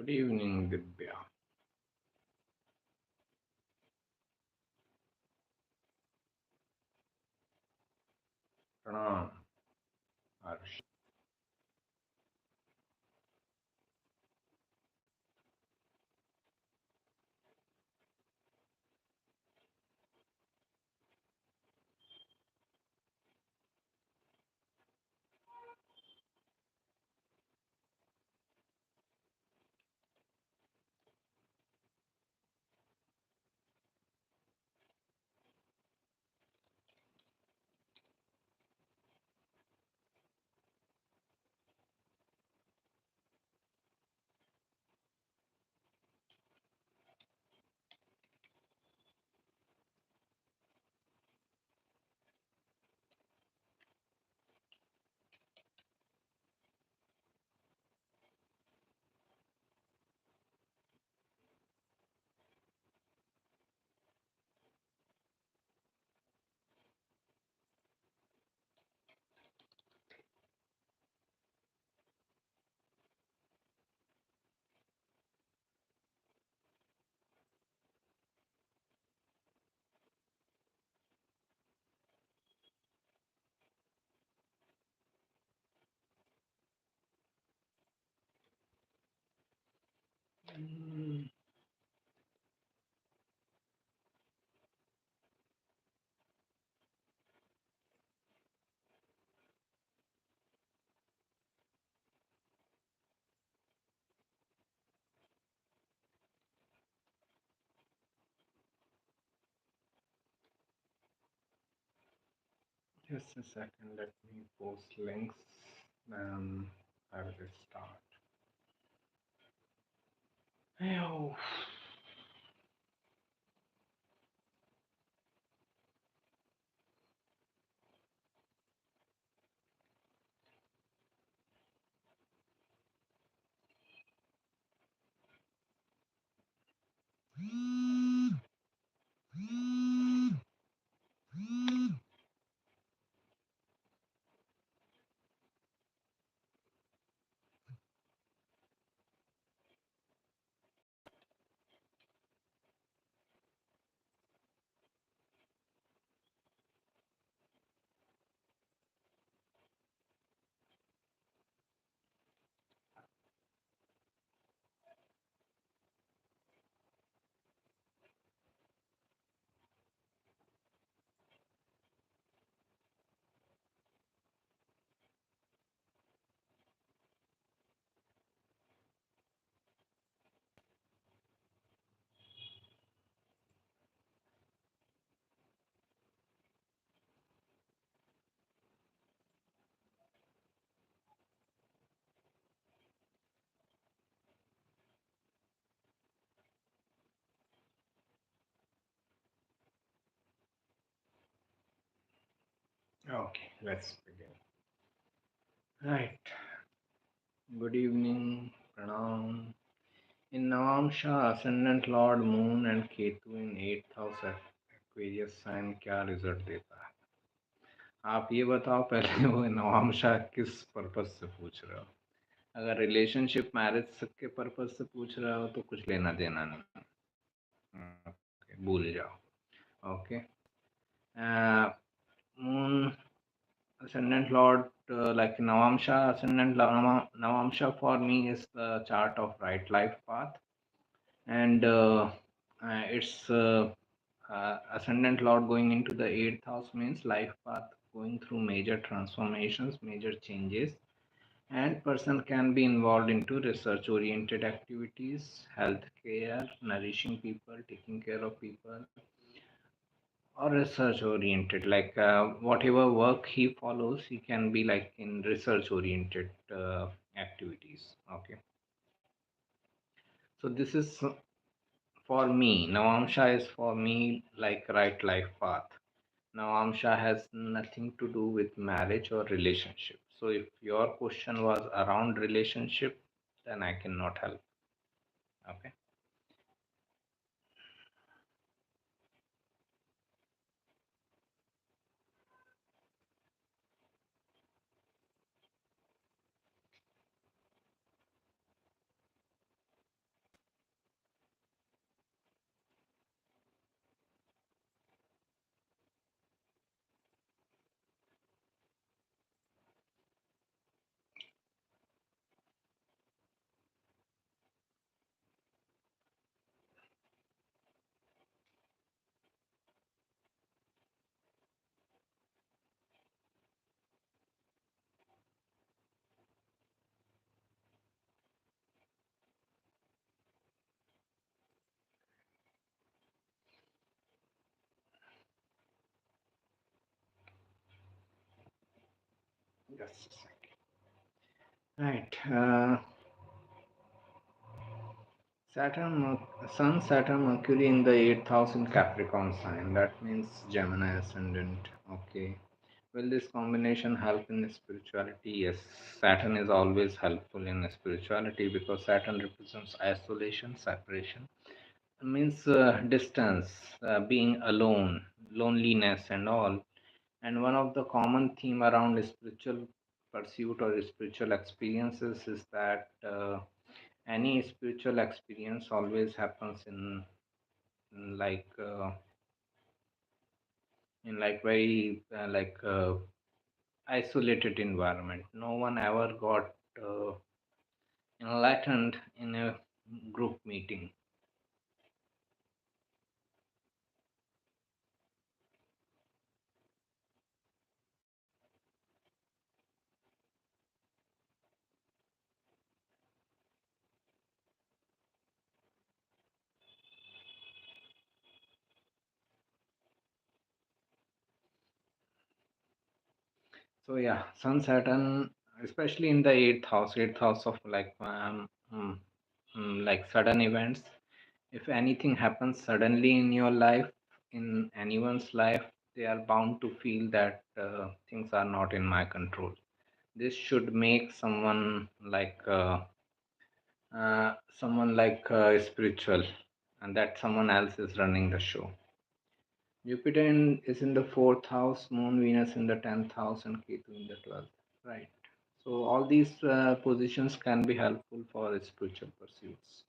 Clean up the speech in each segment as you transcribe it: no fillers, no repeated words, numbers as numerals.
Good evening, Dibya. Pranam, Harsh. Just a second, let me post links. Then I will start. Ayo. Okay, let's begin. Right. Good evening, Pranam. In Navamsha, Ascendant Lord Moon and Ketu in 8th house Aquarius sign क्या result देता है? आप ये बताओ पहले वो नवामशा किस purpose से पूछ रहे हो? अगर रिलेशनशिप मैरिज के पर्पज से पूछ रहे हो तो कुछ लेना देना नहीं. Okay, भूल जाओ. Okay. Moon ascendant lord, like Navamsha ascendant Navamsha for me is the chart of right life path, and it's ascendant lord going into the 8th house means life path going through major transformations, major changes, and person can be involved into research oriented activities, healthcare, nourishing people, taking care of people, or research oriented, like whatever work he follows, he can be like in research oriented activities. Okay, so this is for me. Navamsha is for me like right life path. Navamsha has nothing to do with marriage or relationship. So if your question was around relationship, then I cannot help. Okay. Just a second. Right. Sun, Saturn, Mercury in the 8,000 Capricorn sign. That means Gemini ascendant. Okay. Will this combination help in spirituality? Yes. Saturn is always helpful in spirituality because Saturn represents isolation, separation. It means distance, being alone, loneliness, and all. And one of the common theme around spiritual pursuit or spiritual experiences is that any spiritual experience always happens in like very isolated environment. No one ever got uh, enlightened in a group meeting. So yeah, Sun Saturn, especially in the eighth house of like sudden events. If anything happens suddenly in your life, in anyone's life, they are bound to feel that things are not in my control. This should make someone spiritual, and that someone else is running the show. Is in the fourth house, Moon, Venus in the 10th house, and Ketu in the 12th. Right. So, all these positions can be helpful for spiritual pursuits.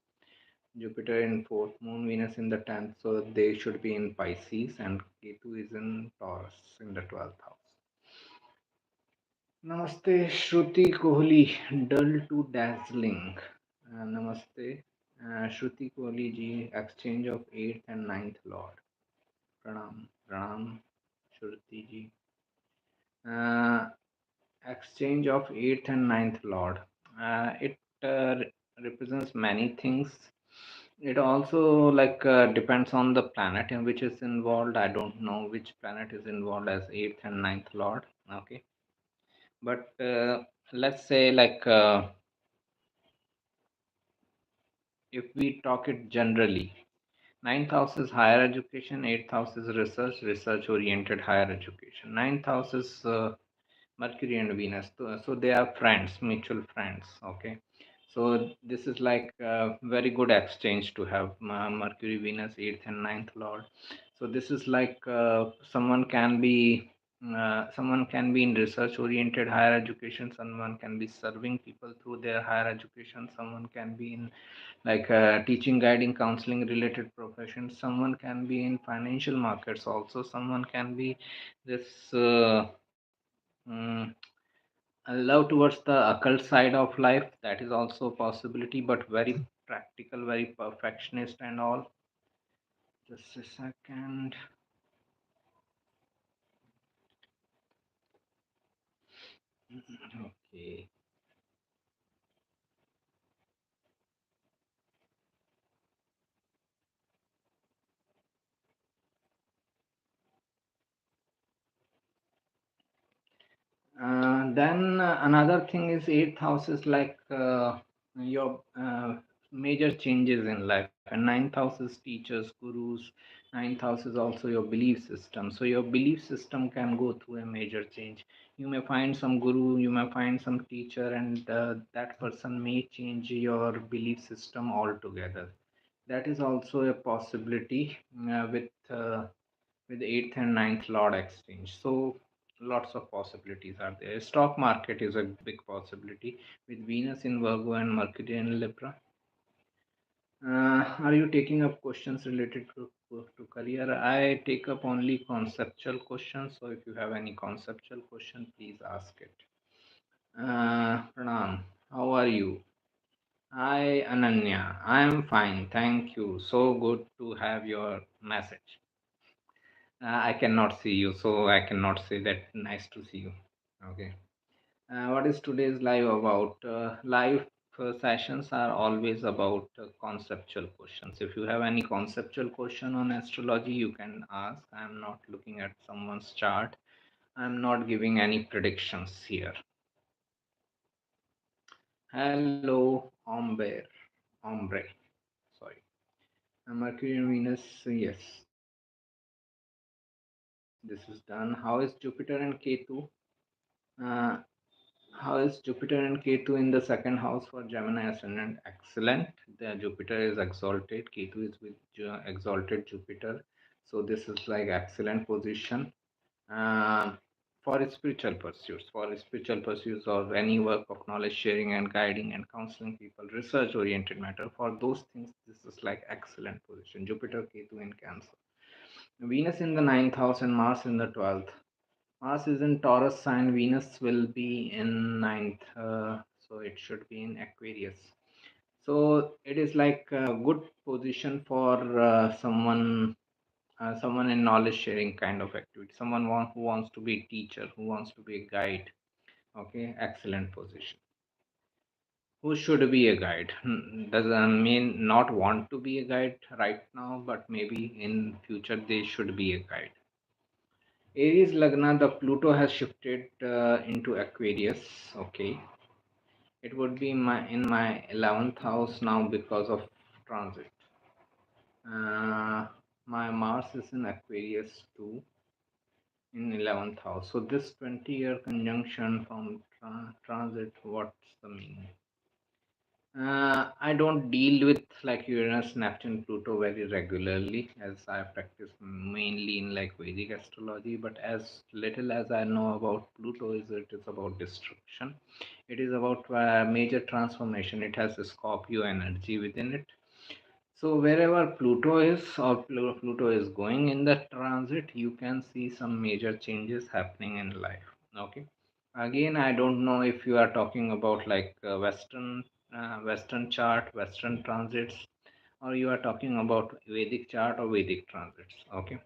Jupiter in fourth, Moon, Venus in the 10th, so they should be in Pisces, and Ketu is in Taurus in the 12th house. Namaste, Shruti Kohli, dull to dazzling. Namaste, Shruti Kohli ji, exchange of 8th and ninth Lord. Pranam, Pranam, Shruti ji. Uh, exchange of 8th and ninth Lord. It represents many things. It also depends on the planet in which is involved. I don't know which planet is involved as 8th and ninth Lord. Okay, but let's say if we talk it generally, ninth house is higher education, eighth house is research oriented higher education. Ninth house is Mercury and Venus. So they are friends, mutual friends. Okay. So this is like a very good exchange to have Mercury, Venus, eighth and ninth Lord. So this is like someone can be in research oriented higher education. Someone can be serving people through their higher education. Someone can be in teaching, guiding, counseling related professions. Someone can be in financial markets also. Someone can be this. Mm, a love towards the occult side of life, that is also a possibility, but very practical, very perfectionist and all. Just a second. Okay. Then another thing is eighth house is your major changes in life, and ninth house is teachers, gurus. Ninth house is also your belief system. So your belief system can go through a major change. You may find some guru, you may find some teacher, and that person may change your belief system altogether. That is also a possibility with eighth and ninth lord exchange. So lots of possibilities are there. Stock market is a big possibility with Venus in Virgo and Mercury in Libra. Are you taking up questions related to career? I take up only conceptual questions. So if you have any conceptual question, please ask it. Pranam, how are you? Hi Ananya, I am fine, thank you. So good to have your message. I cannot see you, so I cannot say that nice to see you. Okay. What is today's live about? Live sessions are always about conceptual questions. If you have any conceptual question on astrology, you can ask. I'm not looking at someone's chart. I'm not giving any predictions here. Hello, ombre. Sorry. Mercury and Venus, yes, this is done. How is Jupiter and Ketu? Uh, how is Jupiter and Ketu in the second house for Gemini ascendant? Excellent. The Jupiter is exalted. Ketu is with exalted Jupiter. So this is like excellent position. Um, for spiritual pursuits or any work of knowledge sharing and guiding and counseling people, research oriented matter. For those things, this is like excellent position. Jupiter, Ketu in Cancer. Venus in the ninth house and Mars in the 12th. Mars is in Taurus sign. Venus will be in ninth, so it should be in Aquarius. So it is like a good position for someone in knowledge sharing kind of activity. Who wants to be a teacher, who wants to be a guide. Okay, excellent position. Who should be a guide? Doesn't mean not want to be a guide right now, but maybe in future they should be a guide. Aries Lagna, the Pluto has shifted into Aquarius. Okay, it would be in my 11th house now because of transit. Uh, my Mars is in Aquarius too in 11th house. So this 20-year conjunction from transit, what's the meaning? I don't deal with like Uranus, Neptune, Pluto very regularly as I practice mainly in like Vedic astrology. But as little as I know about Pluto, is it is about destruction. It is about major transformation. It has a Scorpio energy within it. So wherever Pluto is or Pluto is going in the transit, you can see some major changes happening in life. Okay. Again, I don't know if you are talking about like Western chart, Western transits, or you are talking about Vedic chart or Vedic transits. Okay.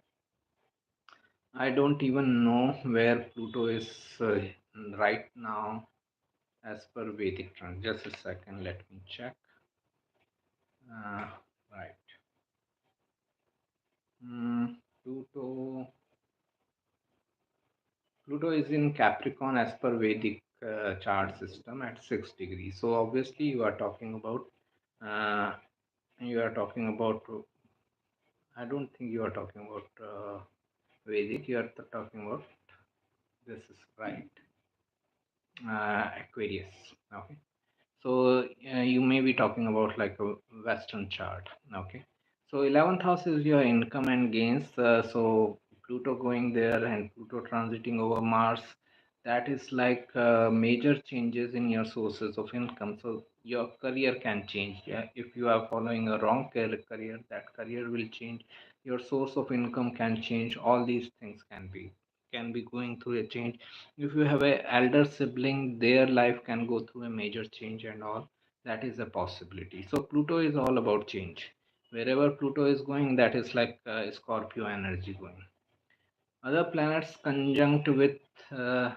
I don't even know where Pluto is right now as per Vedic transit. Just a second, let me check. Uh, right. Pluto. Pluto is in Capricorn as per Vedic chart system at 6 degrees. So obviously uh, you are talking about. I don't think you are talking about Vedic. You are talking about this is right. Aquarius. Okay. So you may be talking about like a Western chart. Okay. So 11th house is your income and gains. So Pluto going there and Pluto transiting over Mars. That is like major changes in your sources of income. So your career can change. Yeah. If you are following a wrong career, that career will change. Your source of income can change. All these things can be going through a change. If you have a elder sibling, their life can go through a major change and all. That is a possibility. So Pluto is all about change. Wherever Pluto is going, that is like Scorpio energy going. Other planets conjunct with uh,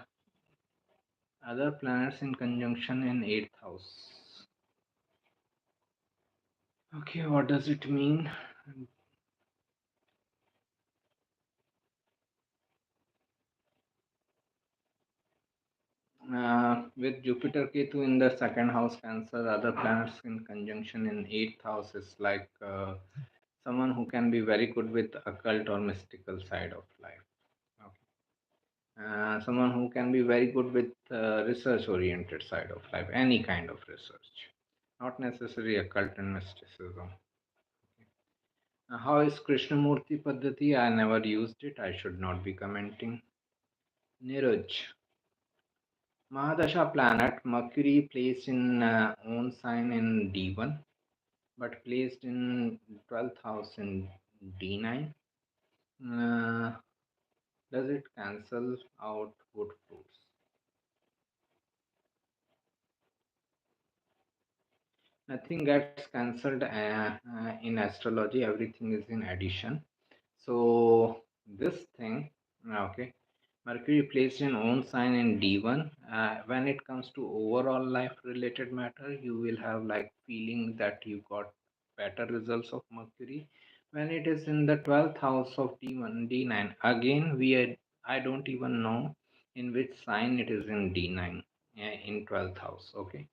other planets in conjunction in eighth house. Okay, what does it mean? With Jupiter Ketu in the second house, Cancer, other planets in conjunction in eighth house is like someone who can be very good with occult or mystical side of life. Okay. Someone who can be very good with research oriented side of life, any kind of research, not necessarily occult and mysticism. How is Krishnamurti Paddhati? I never used it. I should not be commenting. Niraj. Mahadasha planet, Mercury placed in own sign in D1, but placed in 12th house in D9. Uh, does it cancel out good fruits? Nothing gets cancelled in astrology, everything is in addition. So, this thing, okay, Mercury placed in own sign in D1. When it comes to overall life related matter, you will have like feeling that you got better results of Mercury. When it is in the 12th house of D1, D9, again, I don't even know in which sign it is in D9 in 12th house. Okay,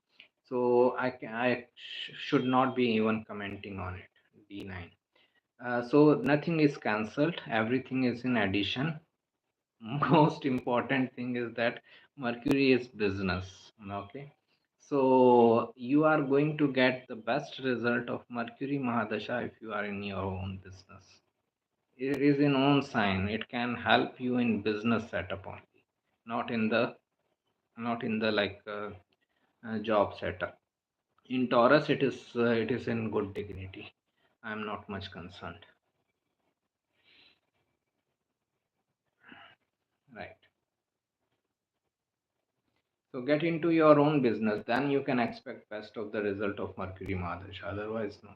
So should not be even commenting on it. D9. So nothing is cancelled. Everything is in addition. Most important thing is that Mercury is business. Okay. So you are going to get the best result of Mercury Mahadasha if you are in your own business. It is in own sign. It can help you in business setup only, not in the job setup. In Taurus, it is in good dignity. I am not much concerned. Right. So get into your own business. Then you can expect best of the result of Mercury Mahadasha. Otherwise, no.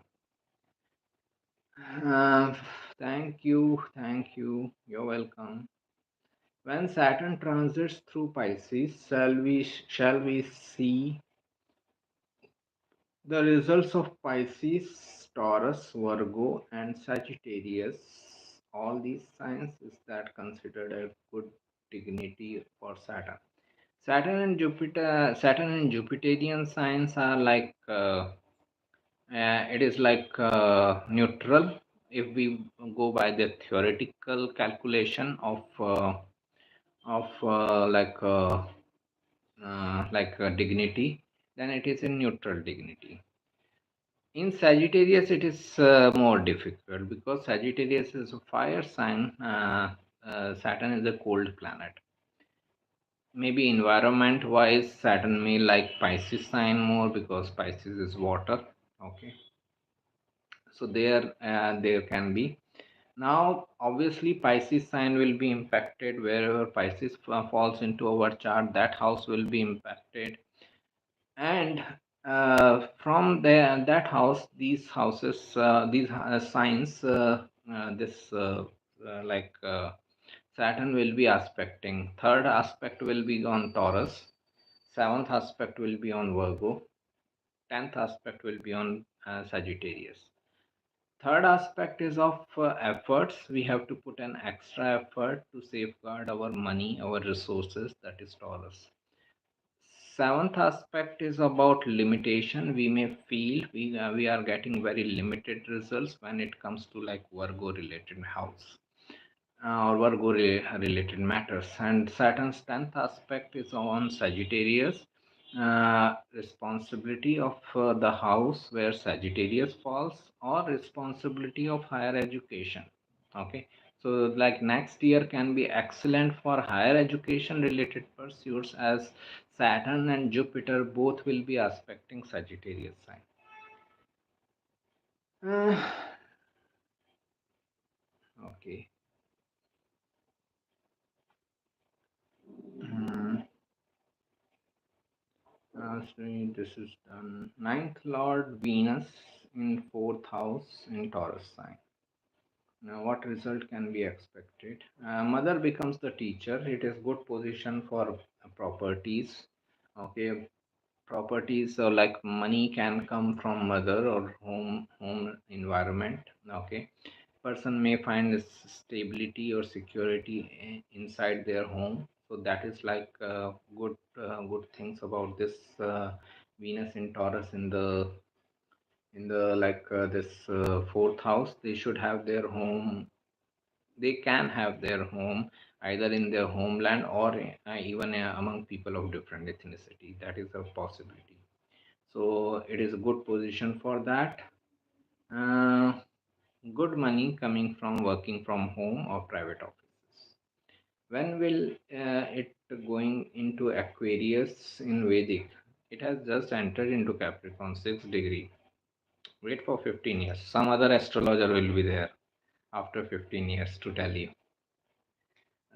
Uh, thank you. Thank you. You're welcome. When Saturn transits through Pisces, shall we see the results of Pisces, Taurus, Virgo, and Sagittarius? All these signs is that considered a good dignity for Saturn. Saturn and Jupiterian signs are like it is like neutral. If we go by the theoretical calculation of dignity, then it is a neutral dignity. In Sagittarius, it is more difficult because Sagittarius is a fire sign. Saturn is a cold planet. Maybe environment wise, Saturn may like Pisces sign more because Pisces is water. Okay, so there can be. Now, obviously, Pisces sign will be impacted wherever Pisces falls into our chart. That house will be impacted, and from that house, these signs, this like Saturn will be aspecting. Third aspect will be on Taurus. Seventh aspect will be on Virgo. 10th aspect will be on Sagittarius. Third aspect is of efforts. We have to put an extra effort to safeguard our money, our resources. That is Taurus. Seventh aspect is about limitation. We may feel we are getting very limited results when it comes to like Virgo related house or related matters. And Saturn's 10th aspect is on Sagittarius. Responsibility of the house where Sagittarius falls, or responsibility of higher education. Okay, so like next year can be excellent for higher education related pursuits as Saturn and Jupiter both will be aspecting Sagittarius sign. Okay. Hmm. This is done. Ninth Lord Venus in fourth house in Taurus sign. Now, what result can be expected? Mother becomes the teacher. It is good position for properties. Okay, properties like money can come from mother or home environment. Okay, person may find stability or security inside their home. So that is like good things about this Venus in Taurus in the this fourth house. They should have their home. They can have their home either in their homeland or even among people of different ethnicity. That is a possibility. So it is a good position for that. Uh, Good money coming from working from home or private offices. When will it going into Aquarius in Vedic? It has just entered into Capricorn 6 degree. Wait for 15 years. Some other astrologer will be there after 15 years to tell you.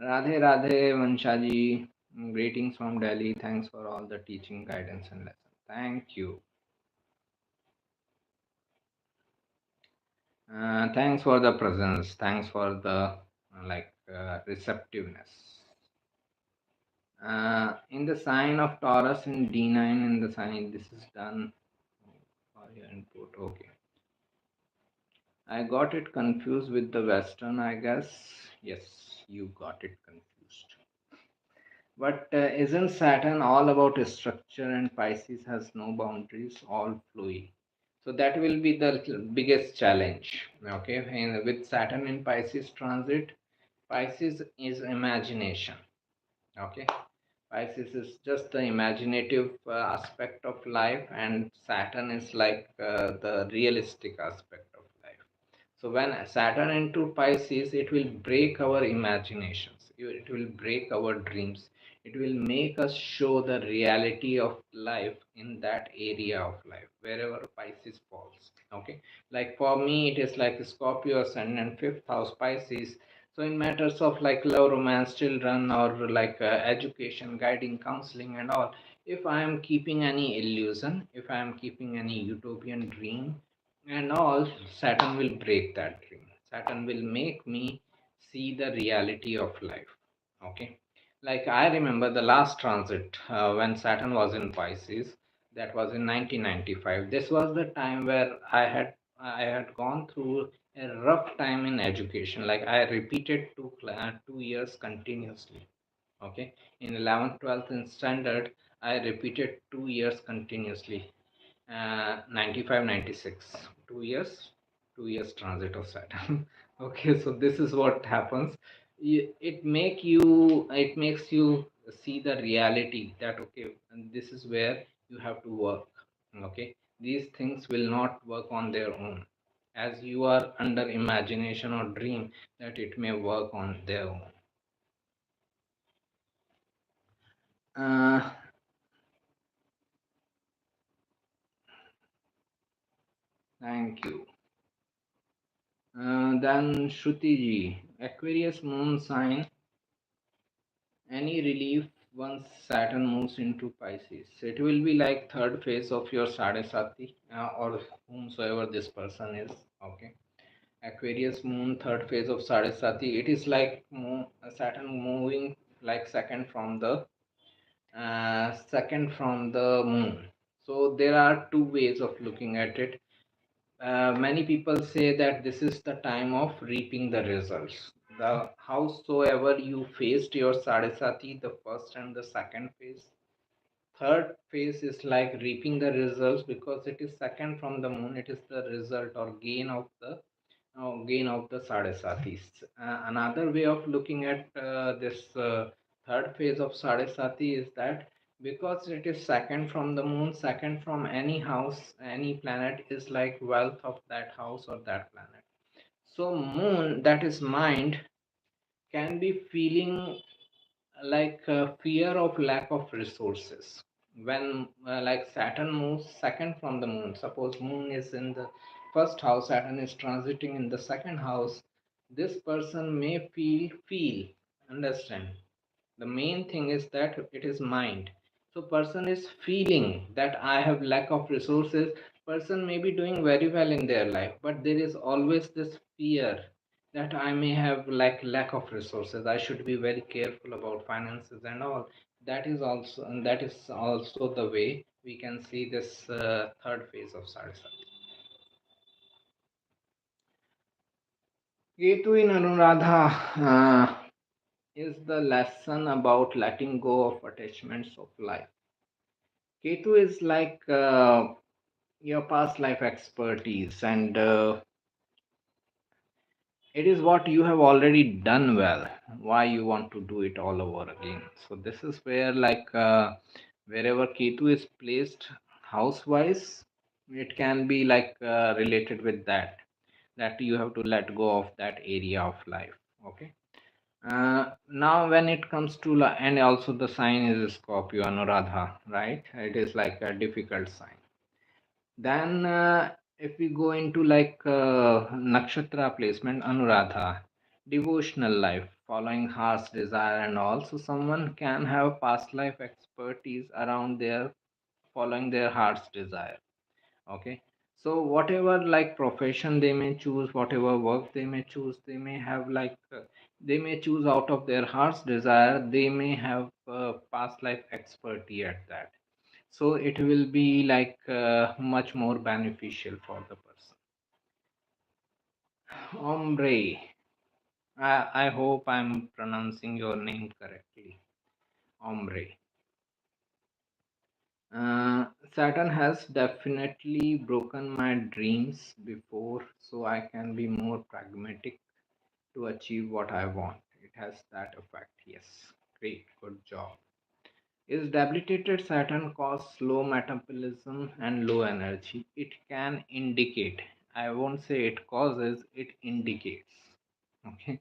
Radhe Radhe Vanshaji. Greetings from Delhi. Thanks for all the teaching, guidance, and lessons. Thank you. Thanks for the presence. Thanks for the receptiveness. In the sign of Taurus in D9, in the sign, this is done for your input. Okay. I got it confused with the Western, I guess. Yes, you got it confused. But isn't Saturn all about structure and Pisces has no boundaries, all fluid? So that will be the biggest challenge. Okay, and with Saturn in Pisces transit, Pisces is imagination. Okay, Pisces is just the imaginative aspect of life, and Saturn is like the realistic aspect of life. So when Saturn into Pisces, it will break our imaginations. It will break our dreams. It will make us show the reality of life in that area of life, wherever Pisces falls. Okay, like for me, it is like Scorpio ascendant, fifth house Pisces. So in matters of like love, romance, children, or like education, guiding, counseling, and all, if I am keeping any illusion, if I am keeping any utopian dream and all, Saturn will break that dream. Saturn will make me see the reality of life. Okay. Like I remember the last transit when Saturn was in Pisces, that was in 1995. This was the time where I had gone through a rough time in education. Like I repeated 2 years continuously. Okay, in 11th, 12th in standard, I repeated 2 years continuously. 95, 96, 2 years, 2 years transit of Saturn. Okay, so this is what happens. It makes you see the reality that okay, and this is where you have to work. Okay, these things will not work on their own, as you are under imagination or dream that it may work on their own. uh, Thank you. Then Shruti ji, Aquarius moon sign, any relief once Saturn moves into Pisces? It will be like third phase of your Sadesati or whomsoever this person is. Okay. Aquarius moon, third phase of Sadesati. It is like Saturn moving like second from the moon. So there are two ways of looking at it. Many people say that this is the time of reaping the results. The howsoever you faced your sadhasati, the first and the second phase. Third phase is like reaping the results because it is second from the moon. It is the result or gain of the sadhasatis. Another way of looking at this third phase of sadhasati is that because it is second from the moon, second from any house, any planet is like wealth of that house or that planet. So moon, that is mind, can be feeling like fear of lack of resources when like Saturn moves second from the moon. Suppose moon is in the first house, Saturn is transiting in the second house. This person may feel understand, the main thing is that it is mind. So person is feeling that I have lack of resources. Person may be doing very well in their life, but there is always this fear that I may have like lack of resources, I should be very careful about finances and all. That is also the way we can see this third phase of Saraswati. Ketu in Anuradha is the lesson about letting go of attachments of life. Ketu is like your past life expertise, and it is what you have already done well. Why you want to do it all over again? So this is where, like, wherever Ketu is placed house-wise, it can be like related with that. That you have to let go of that area of life. Okay. Now, when it comes to and also the sign is Scorpio Anuradha, right? It is like a difficult sign. Then, if we go into like nakshatra placement, Anuradha, devotional life, following heart's desire, and also someone can have past life expertise around their following their heart's desire. Okay, so whatever like profession they may choose, whatever work they may choose, they may have like they may choose out of their heart's desire. They may have past life expertise at that, so it will be like much more beneficial for the person. Ombre, I hope I'm pronouncing your name correctly. ombre. Uh, Saturn has definitely broken my dreams before, so I can be more pragmatic to achieve what I want. It has that effect, yes. Great, good job. Is debilitated Saturn cause slow metabolism and low energy? It can indicate. I won't say it causes, it indicates. Okay.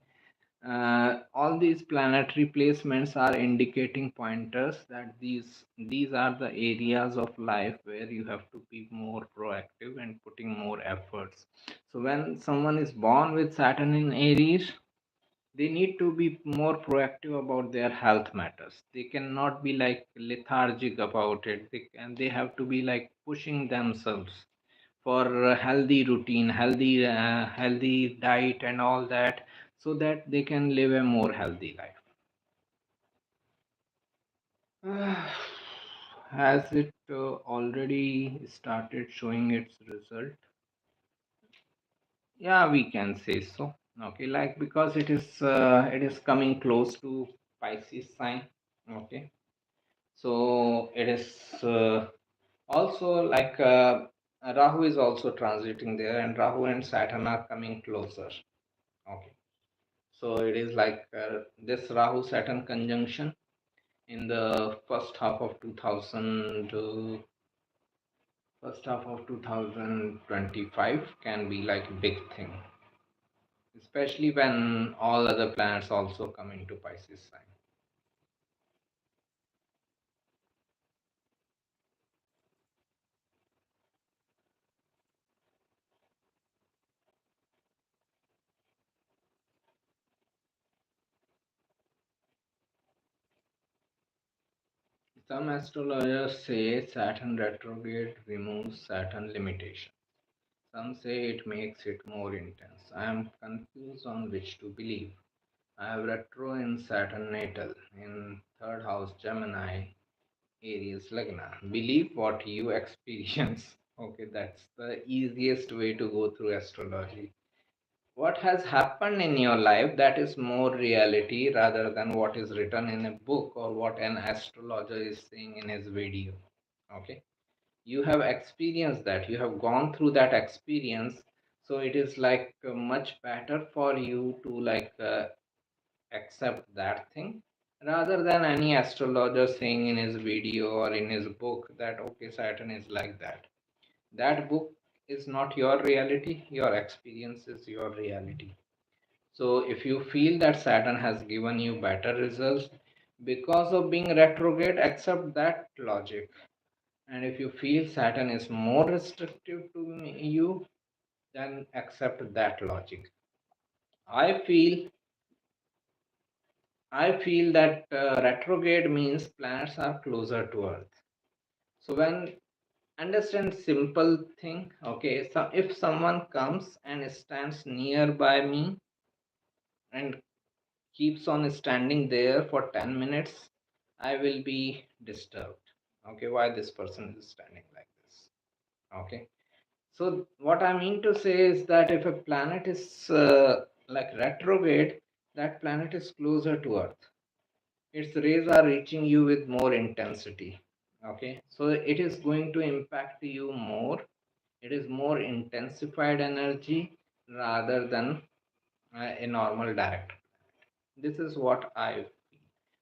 All these planetary placements are indicating pointers that these are the areas of life where you have to be more proactive and putting more efforts. So when someone is born with Saturn in Aries, they need to be more proactive about their health matters. They cannot be like lethargic about it. They have to be like pushing themselves for a healthy routine, healthy diet and all that, so that they can live a more healthy life. Has it already started showing its result? Yeah, we can say so. Okay, like because it is coming close to Pisces sign. Okay, so it is also like Rahu is also transiting there, and Rahu and Saturn are coming closer. Okay, so it is like this Rahu Saturn conjunction in the first half of 2025 can be like a big thing, especially when all other planets also come into Pisces sign. Some astrologers say Saturn retrograde removes Saturn limitation. Some say it makes it more intense. I am confused on which to believe. I have retro in Saturn natal in third house Gemini, Aries Lagna. Believe what you experience. Okay, that's the easiest way to go through astrology. What has happened in your life, that is more reality rather than what is written in a book or what an astrologer is saying in his video. Okay, you have experienced that, you have gone through that experience, so it is like much better for you to like accept that thing rather than any astrologer saying in his video or in his book that okay, Saturn is like that. That book is not your reality, your experience is your reality. So if you feel that Saturn has given you better results because of being retrograde, accept that logic. And if you feel Saturn is more restrictive to you, then accept that logic. I feel I feel that retrograde means planets are closer to Earth. So when understand simple thing, okay, so if someone comes and stands nearby me and keeps on standing there for 10 minutes, I will be disturbed. Okay, why this person is standing like this? Okay, so what I mean to say is that if a planet is like retrograde, that planet is closer to Earth. Its rays are reaching you with more intensity. Okay, so it is going to impact you more. It is more intensified energy rather than a normal direct. This is what I feel.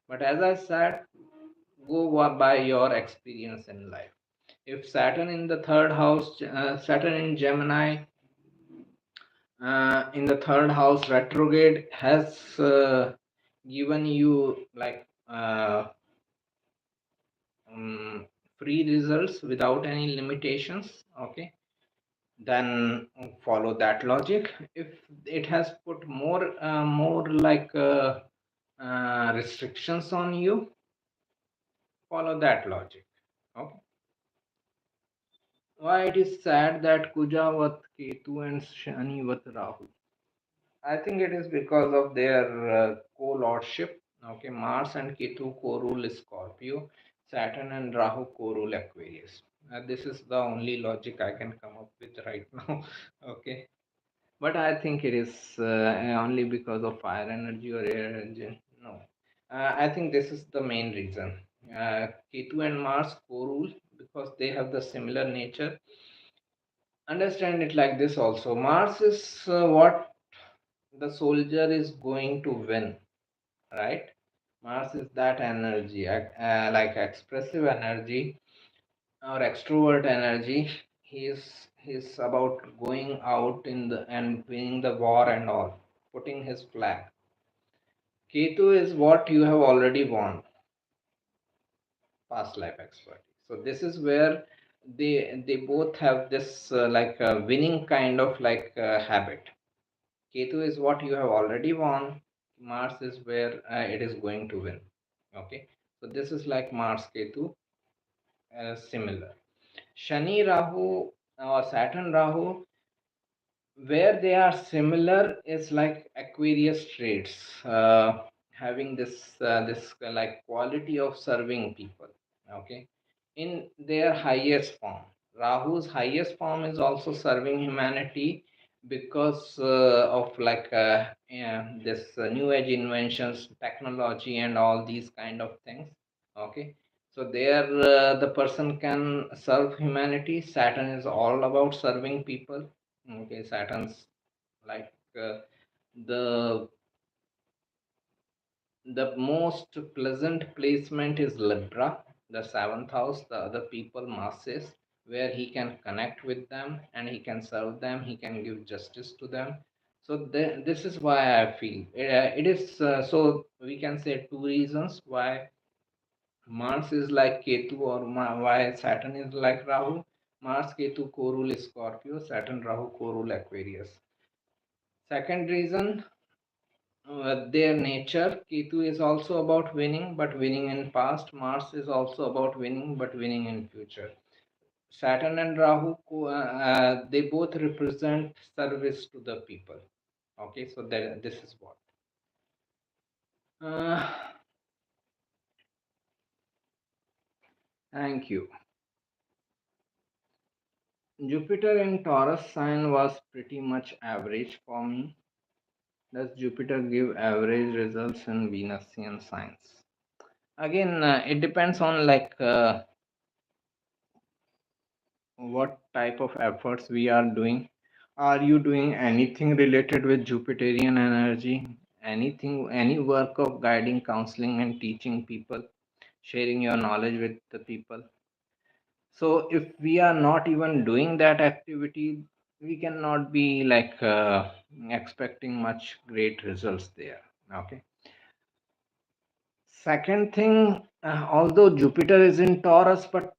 But as I said, by your experience in life. If Saturn in the third house, Saturn in Gemini, in the third house retrograde has given you like um, free results without any limitations, okay, then follow that logic. If it has put more like restrictions on you, follow that logic. Okay. Why it is sad that Kujavat Ketu and Shanivat Rahu? I think it is because of their co-lordship. Okay, Mars and Ketu co-rule Scorpio, Saturn and Rahu co-rule Aquarius. This is the only logic I can come up with right now. Okay, but I think it is only because of fire energy or air energy. No, I think this is the main reason. Ketu and Mars co-rule because they have the similar nature. Understand it like this also. Mars is what the soldier is going to win, right? Mars is that energy, like expressive energy or extrovert energy. He's about going out in the and winning the war and all, putting his flag. Ketu is what you have already won, past life expertise. So this is where they both have this like a winning kind of like habit. Ketu is what you have already won. Mars is where it is going to win. Okay, so this is like Mars Ketu, similar. Shani Rahu or Saturn Rahu, where they are similar is like Aquarius traits, having this like quality of serving people. Okay, in their highest form. Rahu's highest form is also serving humanity because of like this new age inventions, technology, and all these kind of things. Okay, so there the person can serve humanity. Saturn is all about serving people. Okay, Saturn's like the the most pleasant placement is Libra, the seventh house, the other people masses, where he can connect with them and he can serve them, he can give justice to them. So this is why I feel it is so we can say two reasons why Mars is like Ketu or why Saturn is like Rahu. Mars Ketu co-rule Scorpio, Saturn Rahu co-rule Aquarius. Second reason, their nature. Ketu is also about winning, but winning in past. Mars is also about winning, but winning in future. Saturn and Rahu, they both represent service to the people. Okay, so this is what. Uh, Thank you. Jupiter in Taurus sign was pretty much average for me. Does Jupiter give average results in Venusian signs? Again, it depends on like what type of efforts we are doing. Are you doing anything related with Jupiterian energy? Anything, any work of guiding, counseling, and teaching people, sharing your knowledge with the people? So, if we are not even doing that activity, we cannot be like expecting much great results there. Okay. Second thing, although Jupiter is in Taurus, but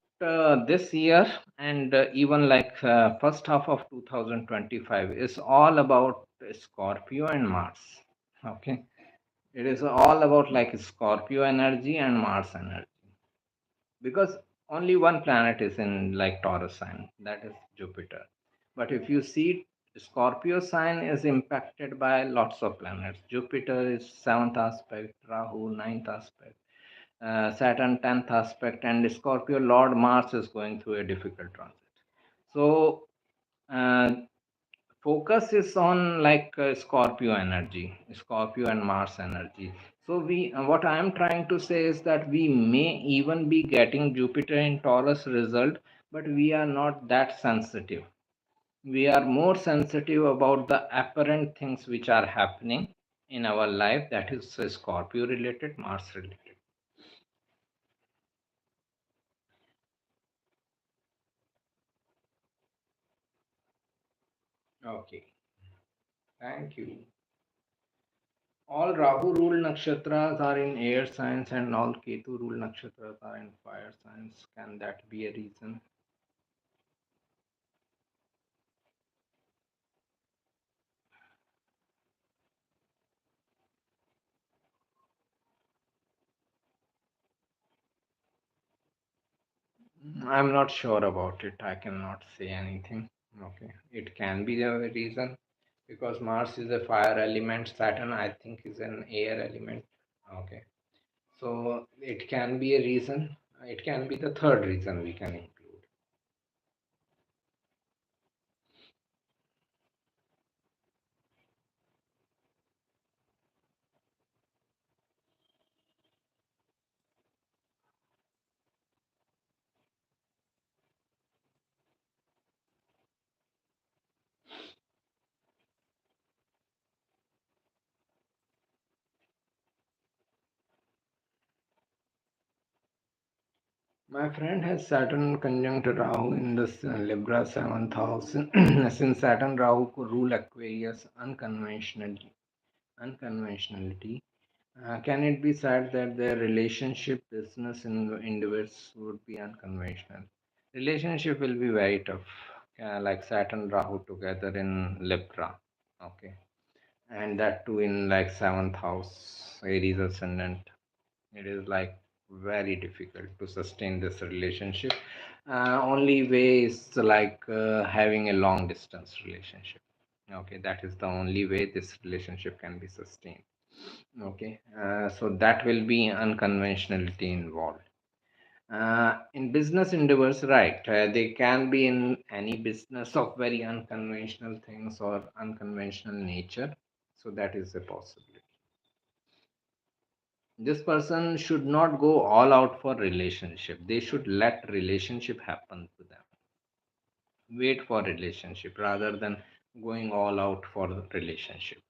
this year and even like first half of 2025 is all about Scorpio and Mars. Okay, it is all about like Scorpio energy and Mars energy because only one planet is in like Taurus sign, that is Jupiter. But if you see, Scorpio sign is impacted by lots of planets. Jupiter is seventh aspect, Rahu ninth aspect, Saturn 10th aspect, and Scorpio Lord Mars is going through a difficult transit. So, uh, focus is on like Scorpio energy, Scorpio and Mars energy. So, what I am trying to say is that we may even be getting Jupiter in Taurus result, but we are not that sensitive. We are more sensitive about the apparent things which are happening in our life, that is Scorpio related, Mars related. Okay. Thank you. All Rahu rule nakshatras are in air signs and all Ketu rule nakshatras are in fire signs. Can that be a reason? I'm not sure about it. I cannot say anything. Okay. It can be a reason because Mars is a fire element, Saturn, I think, is an air element. Okay. So it can be a reason. It can be the third reason we can include. My friend has Saturn conjunct Rahu in the Libra 7th house. Since Saturn Rahu could rule Aquarius unconventionality, can it be said that their relationship, business, and endeavors would be unconventional? Relationship will be very tough, like Saturn Rahu together in Libra. Okay, and that too in like 7th house, Aries ascendant. It is like very difficult to sustain this relationship. Only way is like having a long distance relationship. Okay, that is the only way this relationship can be sustained. Okay, so that will be unconventionality involved. In business endeavors, right? They can be in any business of very unconventional things or unconventional nature. So that is a possibility. This person should not go all out for relationship. They should let relationship happen to them. Wait for relationship rather than going all out for the relationship.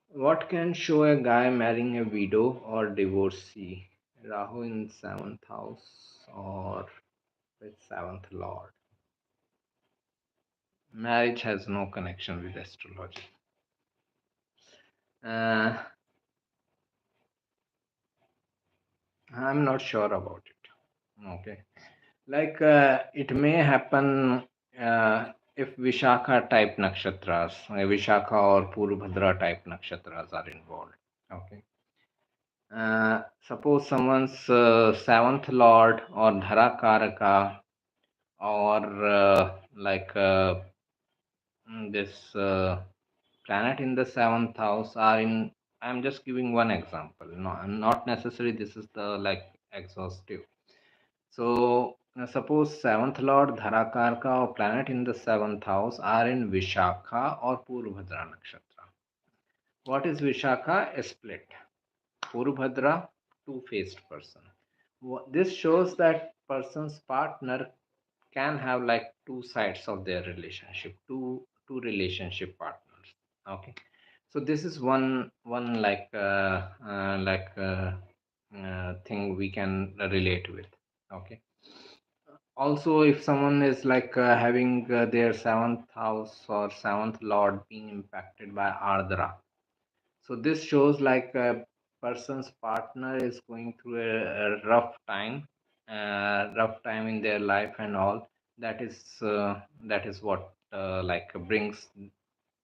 What can show a guy marrying a widow or divorcee? Rahu in 7th house or with 7th lord. Marriage has no connection with astrology. Uh, I'm not sure about it. Okay. Like it may happen if Vishakha type nakshatras, Vishakha or Purubhadra type nakshatras are involved. Okay. Suppose someone's 7th lord or Dhara Karaka or this planet in the 7th house are in. I'm just giving one example. No, not necessarily this is the like exhaustive. So suppose 7th lord Dharakarka or planet in the 7th house are in Vishakha or Purvabhadra nakshatra. What is Vishakha? A split. Purvabhadra, two-faced person. This shows that person's partner can have like two sides of their relationship, two relationship partners. Okay, so this is one thing we can relate with. Okay, also if someone is like having their 7th house or 7th lord being impacted by ardra, so this shows like a person's partner is going through a rough time in their life and all. That is what like brings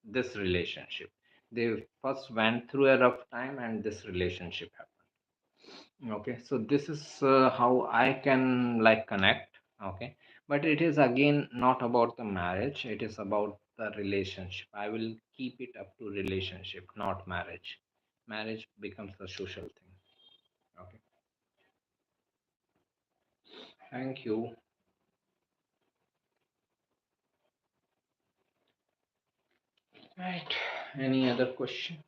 this relationship. They first went through a rough time and this relationship happened. Okay, so this is how I can like connect. Okay, but it is again not about the marriage, it is about the relationship. I will keep it up to relationship, not marriage. Marriage becomes the social thing. Okay, thank you. Right, any other question?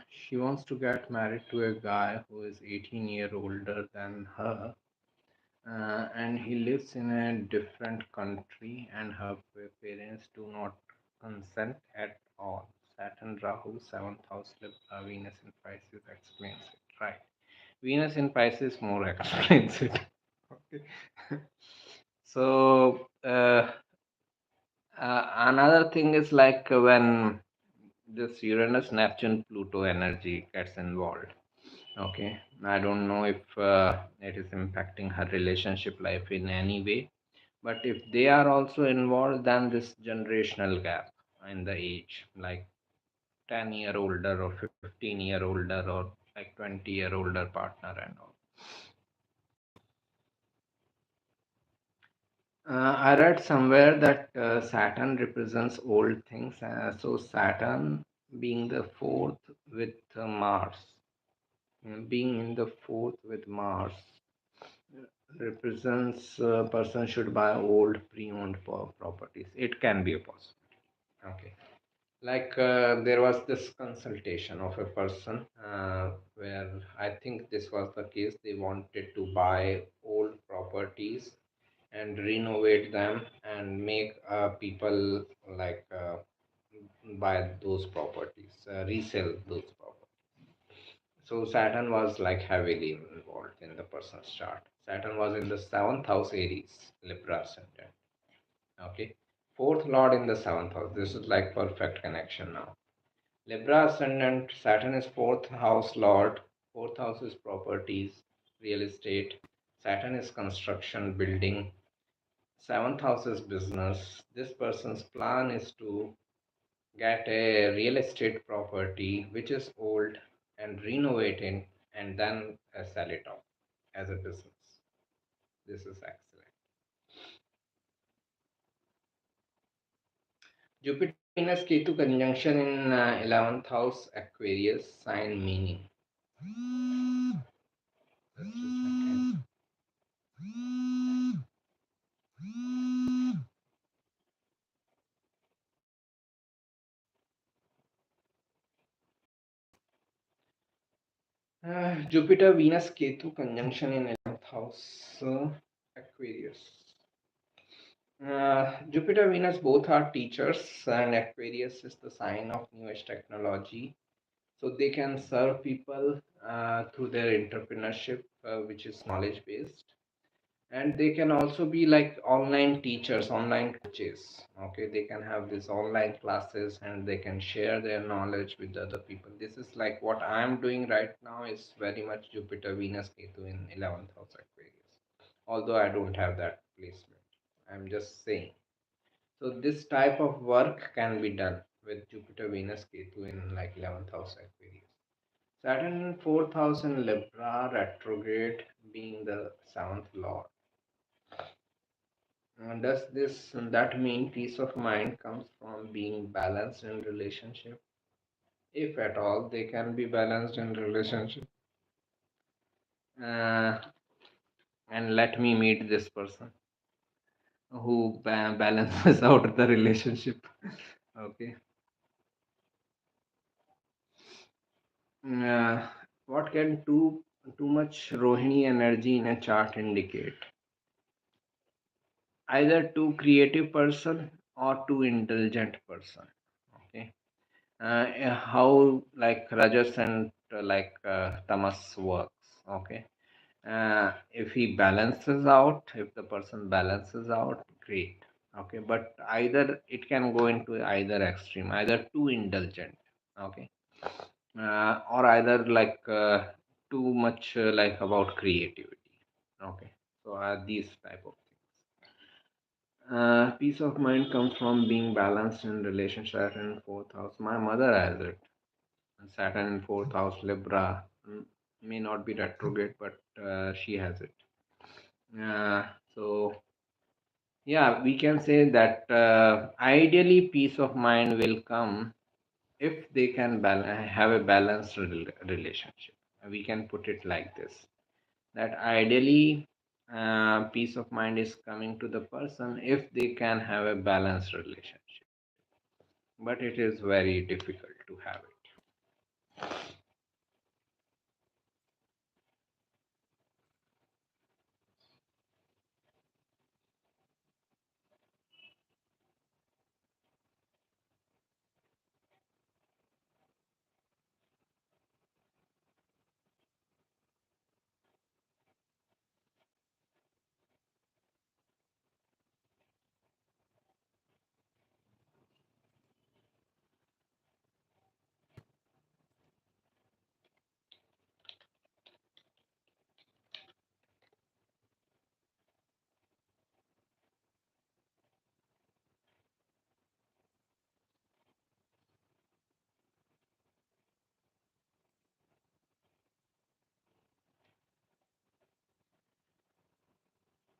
She wants to get married to a guy who is 18-year older than her, and he lives in a different country, and her parents do not consent at all. Saturn, Rahu, 7th house, Libra, Venus in Pisces explains it. Right. Venus in Pisces more explains it. Okay. So, Another thing is like when this Uranus, Neptune, Pluto energy gets involved. Okay, I don't know if it is impacting her relationship life in any way, but if they are also involved, then this generational gap in the age, like 10-year older or 15-year older or like 20-year older partner and all. I read somewhere that Saturn represents old things. So Saturn being the fourth with Mars, being in the fourth with Mars, represents a person should buy old pre-owned properties. It can be a possibility. Okay. Like there was this consultation of a person where I think this was the case. They wanted to buy old properties and renovate them and make people like buy those properties, resell those properties. So Saturn was like heavily involved in the person's chart. Saturn was in the seventh house Aries, Libra ascendant. Okay, fourth lord in the seventh house. This is like perfect connection now. Libra ascendant, Saturn is fourth house lord. Fourth house is properties, real estate. Saturn is construction, building. Seventh house is business. This person's plan is to get a real estate property which is old and renovate it and then sell it off as a business. This is excellent. Jupiter Venus Ketu conjunction in 11th house Aquarius sign meaning. Just a second. Jupiter Venus Ketu conjunction in 11th house Aquarius. Jupiter Venus both are teachers, and Aquarius is the sign of newest technology. So they can serve people through their entrepreneurship, which is knowledge based. And they can also be like online teachers, online coaches. Okay, they can have these online classes and they can share their knowledge with other people. This is like what I am doing right now is very much Jupiter, Venus, Ketu in 11th house Aquarius. Although I don't have that placement. I'm just saying. So this type of work can be done with Jupiter, Venus, Ketu in like 11th house Aquarius. Saturn in 4th house in Libra retrograde being the 7th lord. Does this that mean peace of mind comes from being balanced in relationship? If at all they can be balanced in relationship. Uh, and let me meet this person who balances out the relationship. Okay. Uh, what can too much Rohini energy in a chart indicate? Either too creative person or too intelligent person. Okay. How like Rajas and Tamas works. Okay. If he balances out, if the person balances out, great. Okay. But either it can go into either extreme, either too indulgent. Okay. Or either like too much like about creativity. Okay. So these type of things. Peace of mind comes from being balanced in relationship in fourth house. My mother has it. Saturn in fourth house, Libra. May not be retrograde, but she has it. Uh, so yeah, we can say that ideally peace of mind will come if they can have a balanced relationship. We can put it like this: that ideally peace of mind is coming to the person if they can have a balanced relationship, but it is very difficult to have it.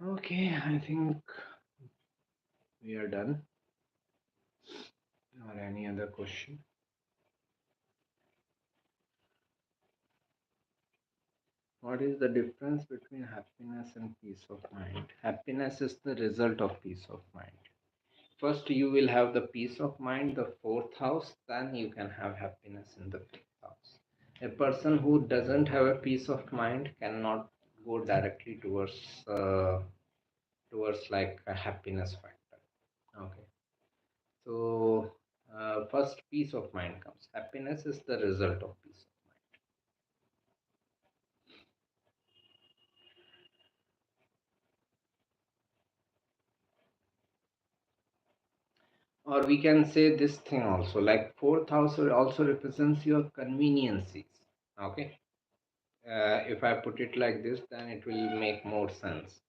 Okay, I think we are done. Or any other question? What is the difference between happiness and peace of mind? Happiness is the result of peace of mind. First, you will have the peace of mind, the fourth house, then you can have happiness in the fifth house. A person who doesn't have a peace of mind cannot go directly towards like a happiness factor. Okay, so first peace of mind comes. Happiness is the result of peace of mind. Or we can say this thing also, like fourth house also represents your conveniences. Okay, if I put it like this, then it will make more sense.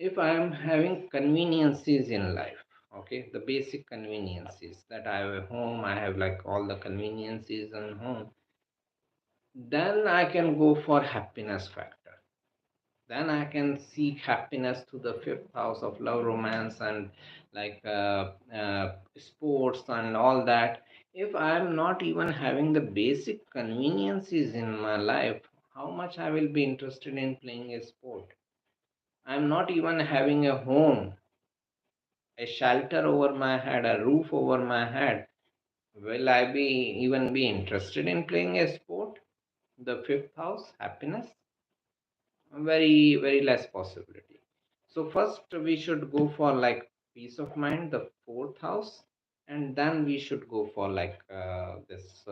If I am having conveniences in life, okay, the basic conveniences that I have a home, I have like all the conveniences in home, then I can go for happiness factor. Then I can seek happiness to the fifth house of love, romance, and like sports and all that. If I am not even having the basic conveniences in my life, how much I will be interested in playing a sport? I'm not even having a home, a shelter over my head, a roof over my head. Will I be even be interested in playing a sport? The fifth house, happiness, very very less possibility. So first we should go for like peace of mind, the fourth house, and then we should go for like this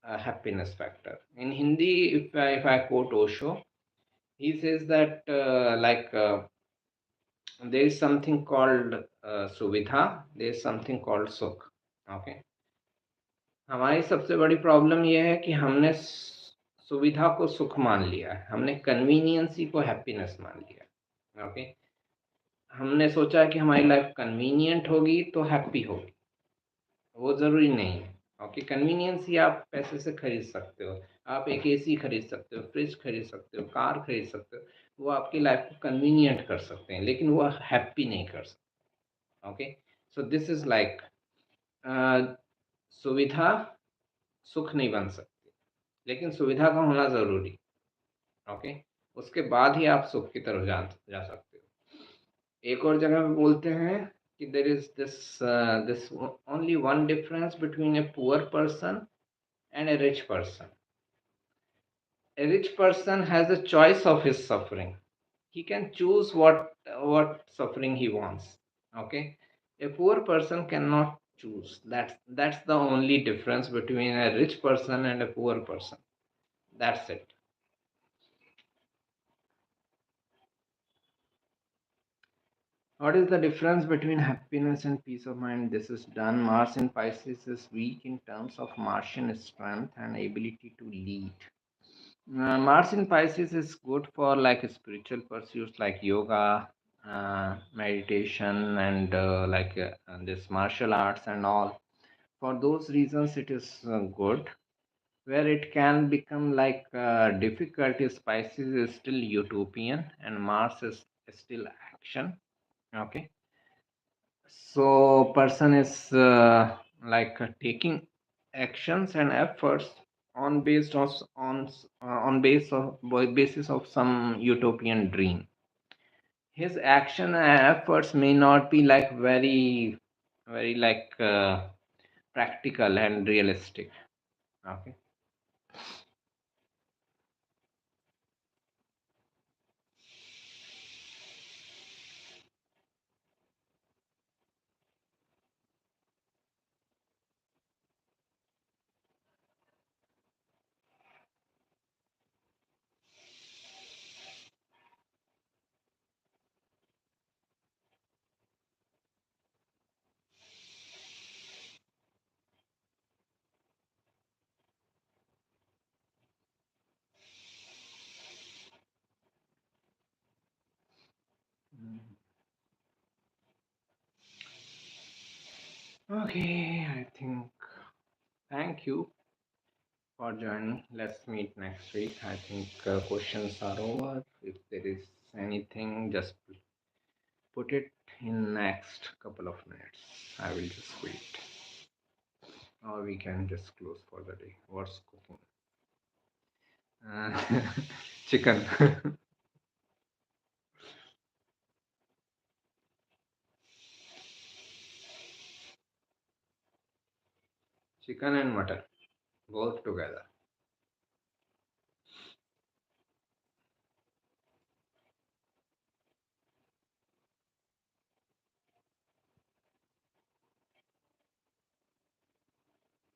happiness factor. In Hindi, if I quote Osho, he says that there is something called सुविधा, there is something called सुख. Okay, हमारी सबसे बड़ी problem यह है कि हमने सुविधा को सुख मान लिया है, हमने कन्वीनियंसी को हैप्पीनेस मान लिया. ओके, हमने सोचा कि हमारी लाइफ कन्वीनियंट होगी तो हैप्पी होगी. वो ज़रूरी नहीं है. ओके, कन्वीनियंस ही आप पैसे से खरीद सकते हो. आप एक एसी खरीद सकते हो, फ्रिज खरीद सकते हो, कार खरीद सकते हो. वो आपकी लाइफ को कन्वीनियंट कर सकते हैं, लेकिन वो हैप्पी नहीं कर सकते. Okay, so this is like सुविधा सुख नहीं बन सकती, लेकिन सुविधा का होना ज़रूरी. ओके, उसके बाद ही आप सुख की तरफ जा सकते हो. एक और जगह पे बोलते हैं कि there is this only one difference between a poor person and a rich person. A rich person has a choice of his suffering. He can choose what suffering he wants. Okay, a poor person cannot choose. That's the only difference between a rich person and a poor person. That's it. What is the difference between happiness and peace of mind? This is done. Mars in Pisces is weak in terms of Martian strength and ability to lead. Mars in Pisces is good for like spiritual pursuits like yoga, meditation, and and this martial arts and all. For those reasons, it is good. Where it can become like difficult is Pisces is still utopian and Mars is still action. Okay, so person is taking actions and efforts on based of on basis of some utopian dream. His action and efforts may not be like very practical and realistic. Okay. Okay, I think thank you. for joining. Let's meet next week. I think questions are over. If there is anything, just put it in next couple of minutes. I will just wait. Or we can just close for the day. What's cooking? Uh, chicken. Chicken and mutton. Both together.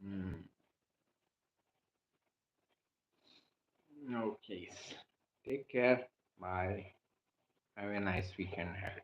Mm. Okay. Take care. Bye. Have a nice weekend ahead.